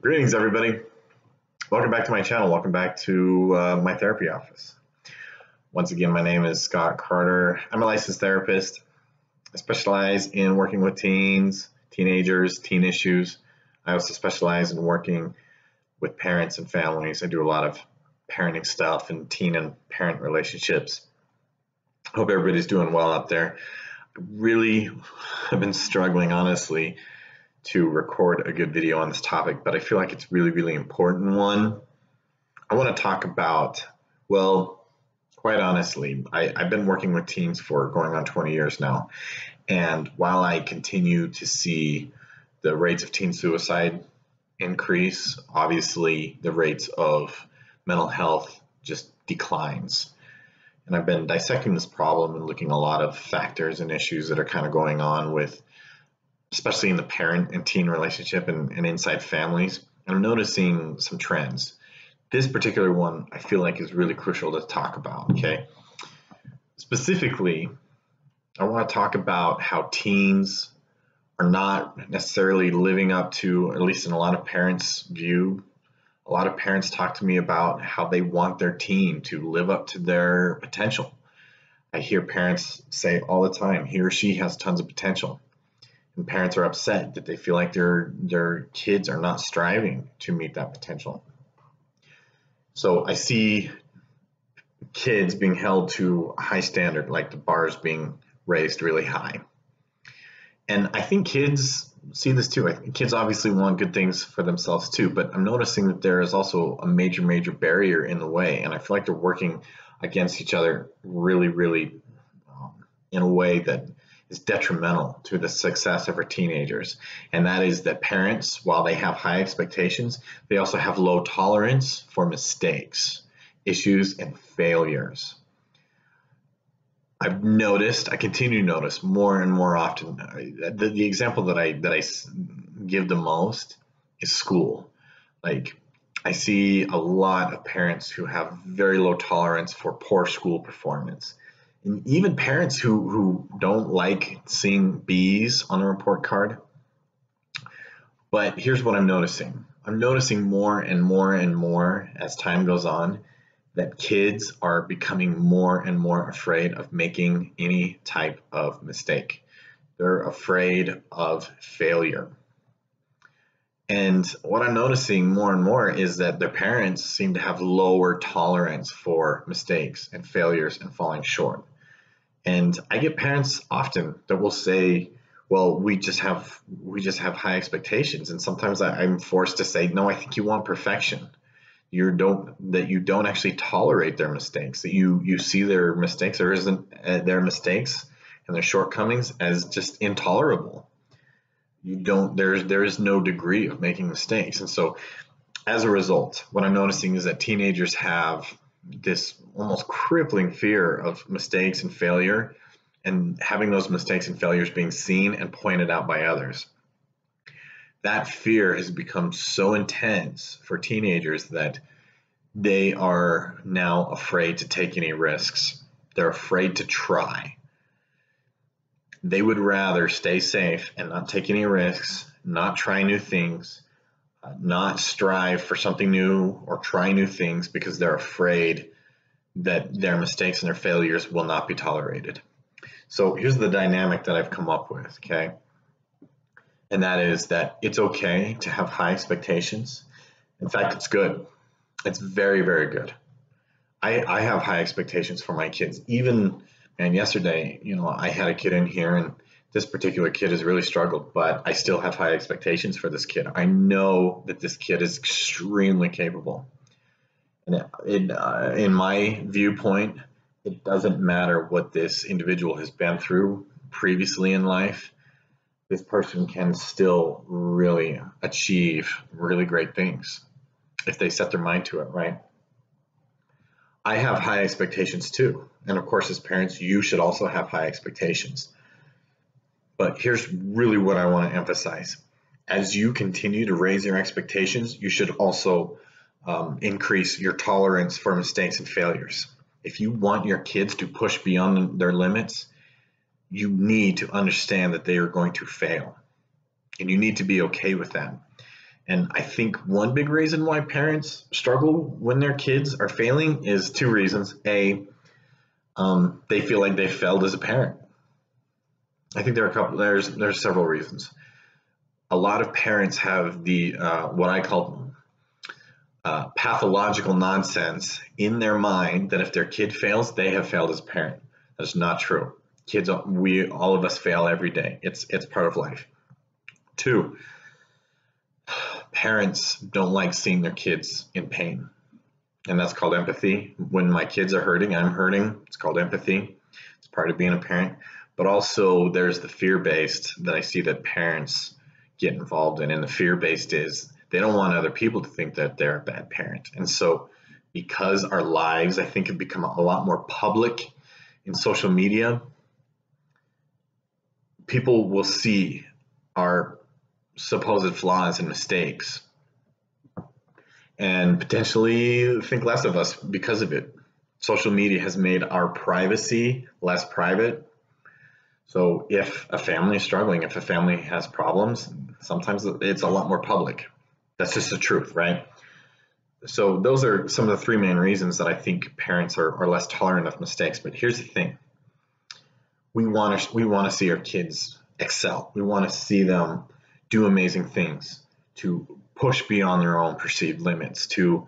Greetings, everybody. Welcome back to my channel. Welcome back to my therapy office. Once again, my name is Scott Carter. I'm a licensed therapist. I specialize in working with teens, teenagers, teen issues. I also specialize in working with parents and families. I do a lot of parenting stuff and teen and parent relationships. Hope everybody's doing well out there. I really have been struggling, honestly, to record a good video on this topic, but I feel like it's really important one. I want to talk about, well, quite honestly, I've been working with teens for going on 20 years now, and while I continue to see the rates of teen suicide increase, obviously the rates of mental health just declines. And I've been dissecting this problem and looking at a lot of factors and issues that are kind of going on with, especially in the parent and teen relationship and inside families. And I'm noticing some trends. This particular one I feel like is really crucial to talk about, okay? Specifically, I want to talk about how teens are not necessarily living up to, at least in a lot of parents' view, a lot of parents talk to me about how they want their teen to live up to their potential. I hear parents say all the time, he or she has tons of potential. And parents are upset that they feel like their kids are not striving to meet that potential. So I see kids being held to a high standard, like the bars being raised really high. And I think kids see this too. I think kids obviously want good things for themselves too, but I'm noticing that there is also a major barrier in the way. And I feel like they're working against each other really in a way that is detrimental to the success of our teenagers. And that is that parents, while they have high expectations, they also have low tolerance for mistakes, issues, and failures. I've noticed, I continue to notice more and more often, the example that I give the most is school. Like, I see a lot of parents who have very low tolerance for poor school performance. And even parents who don't like seeing B's on a report card. But here's what I'm noticing. I'm noticing more and more as time goes on that kids are becoming more and more afraid of making any type of mistake. They're afraid of failure. And what I'm noticing more and more is that their parents seem to have lower tolerance for mistakes and failures and falling short. And I get parents often that will say, well, we just have high expectations. And sometimes I'm forced to say, no, I think you want perfection. You don't actually tolerate their mistakes, that you see their mistakes or their mistakes and their shortcomings as just intolerable. There is no degree of making mistakes. And so as a result, what I'm noticing is that teenagers have this almost crippling fear of mistakes and failure, and having those mistakes and failures being seen and pointed out by others. That fear has become so intense for teenagers that they are now afraid to take any risks. They're afraid to try. They would rather stay safe and not take any risks, not try new things, not strive for something new or try new things because they're afraid that their mistakes and their failures will not be tolerated. So here's the dynamic that I've come up with, okay? And that is that it's okay to have high expectations. In fact, it's good. It's very good. I have high expectations for my kids. Even, and yesterday, I had a kid in here, and this particular kid has really struggled, but I still have high expectations for this kid. I know that this kid is extremely capable. And in my viewpoint, it doesn't matter what this individual has been through previously in life. This person can still really achieve really great things if they set their mind to it, right? I have high expectations too. And of course, as parents, you should also have high expectations. But here's really what I want to emphasize. As you continue to raise your expectations, you should also increase your tolerance for mistakes and failures. If you want your kids to push beyond their limits, you need to understand that they are going to fail. And you need to be okay with that. And I think one big reason why parents struggle when their kids are failing is two reasons. A, they feel like they failed as a parent. I think there's several reasons. A lot of parents have the what I call pathological nonsense in their mind that if their kid fails, they have failed as a parent. That's not true. Kids, all of us fail every day. It's part of life. Two, parents don't like seeing their kids in pain, and that's called empathy. When my kids are hurting, I'm hurting. It's called empathy. It's part of being a parent. But also there's the fear-based that I see that parents get involved in, and the fear-based is they don't want other people to think that they're a bad parent. And so because our lives, I think, have become a lot more public in social media, people will see our supposed flaws and mistakes and potentially think less of us because of it. Social media has made our privacy less private. So if a family is struggling, if a family has problems, sometimes it's a lot more public. That's just the truth, right? So those are some of the three main reasons that I think parents are less tolerant of mistakes. But here's the thing. We want to see our kids excel. We want to see them do amazing things, to push beyond their own perceived limits, to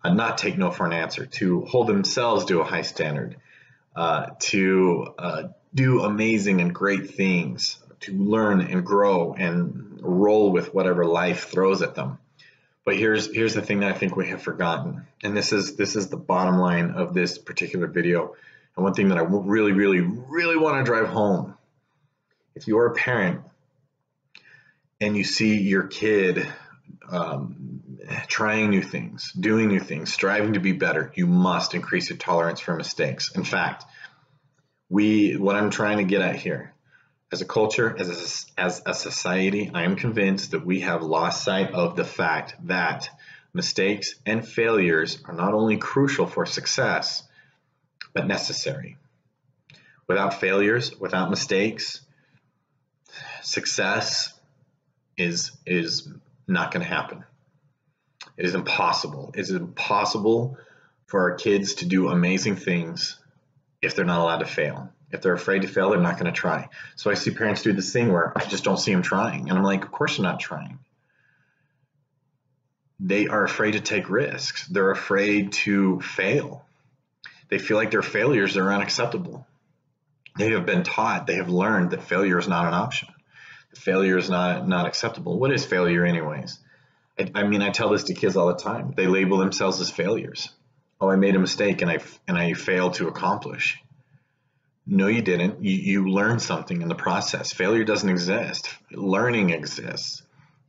not take no for an answer, to hold themselves to a high standard, to do amazing and great things, to learn and grow and roll with whatever life throws at them. But here's the thing that I think we have forgotten, and this is the bottom line of this particular video, and one thing that I really, really, really want to drive home. If you are a parent and you see your kid trying new things, doing new things, striving to be better, you must increase your tolerance for mistakes. In fact, what I'm trying to get at here, as a culture, as a society, I am convinced that we have lost sight of the fact that mistakes and failures are not only crucial for success, but necessary. Without failures, without mistakes, success is not going to happen. It is impossible. It is impossible for our kids to do amazing things if they're not allowed to fail. If they're afraid to fail, they're not going to try. So I see parents do this thing where I just don't see them trying. And I'm like, of course you're not trying. They are afraid to take risks. They're afraid to fail. They feel like their failures are unacceptable. They have been taught, they have learned that failure is not an option. Failure is not acceptable. What is failure anyways? I mean, I tell this to kids all the time. They label themselves as failures. Oh, I made a mistake and I failed to accomplish. No, you didn't. You learned something in the process. Failure doesn't exist. Learning exists.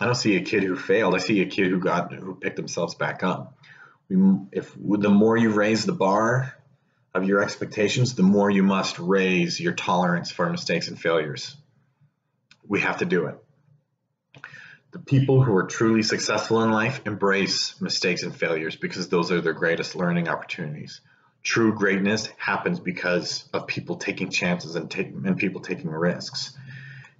I don't see a kid who failed. I see a kid who picked themselves back up. The more you raise the bar of your expectations, the more you must raise your tolerance for mistakes and failures. We have to do it. The people who are truly successful in life embrace mistakes and failures because those are their greatest learning opportunities. True greatness happens because of people taking chances and people taking risks.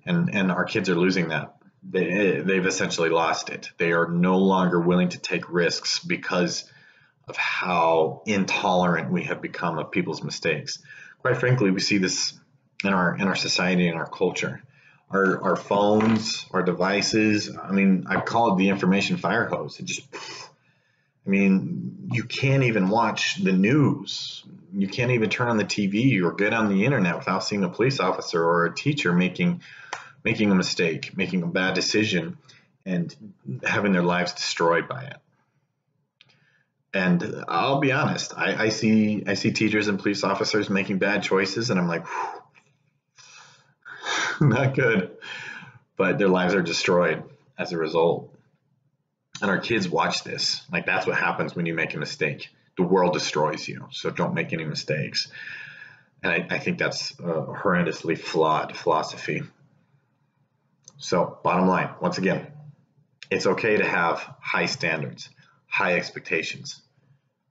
And our kids are losing that. They've essentially lost it. They are no longer willing to take risks because of how intolerant we have become of people's mistakes. Quite frankly, we see this in our society and our culture. Our phones, our devices, I mean, I call it the information fire hose. You can't even watch the news. You can't even turn on the TV or get on the internet without seeing a police officer or a teacher making a mistake, making a bad decision, and having their lives destroyed by it. And I'll be honest, I see teachers and police officers making bad choices, and I'm like, not good. But their lives are destroyed as a result. And our kids watch this. Like, that's what happens when you make a mistake. The world destroys you, so don't make any mistakes. And I think that's a horrendously flawed philosophy. So, bottom line, once again, it's okay to have high standards, high expectations.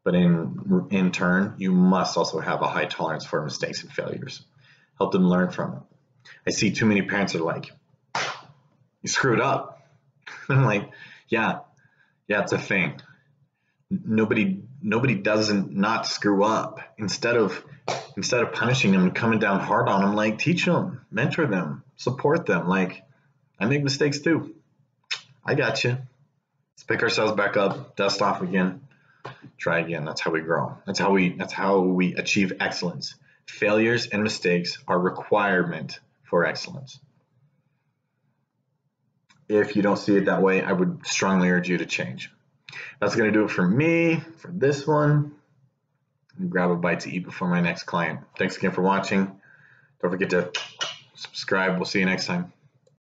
But in turn, you must also have a high tolerance for mistakes and failures. Help them learn from it. I see too many parents are like, you screwed up. I'm like, Yeah, it's a thing. Nobody doesn't not screw up. Instead of punishing them and coming down hard on them, like teach them, mentor them, support them. Like I make mistakes too. I got you. Let's pick ourselves back up, dust off again, try again. That's how we grow. That's how we achieve excellence. Failures and mistakes are requirement for excellence. If you don't see it that way, I would strongly urge you to change. That's going to do it for me for this one. Grab a bite to eat before my next client. Thanks again for watching. Don't forget to subscribe. We'll see you next time.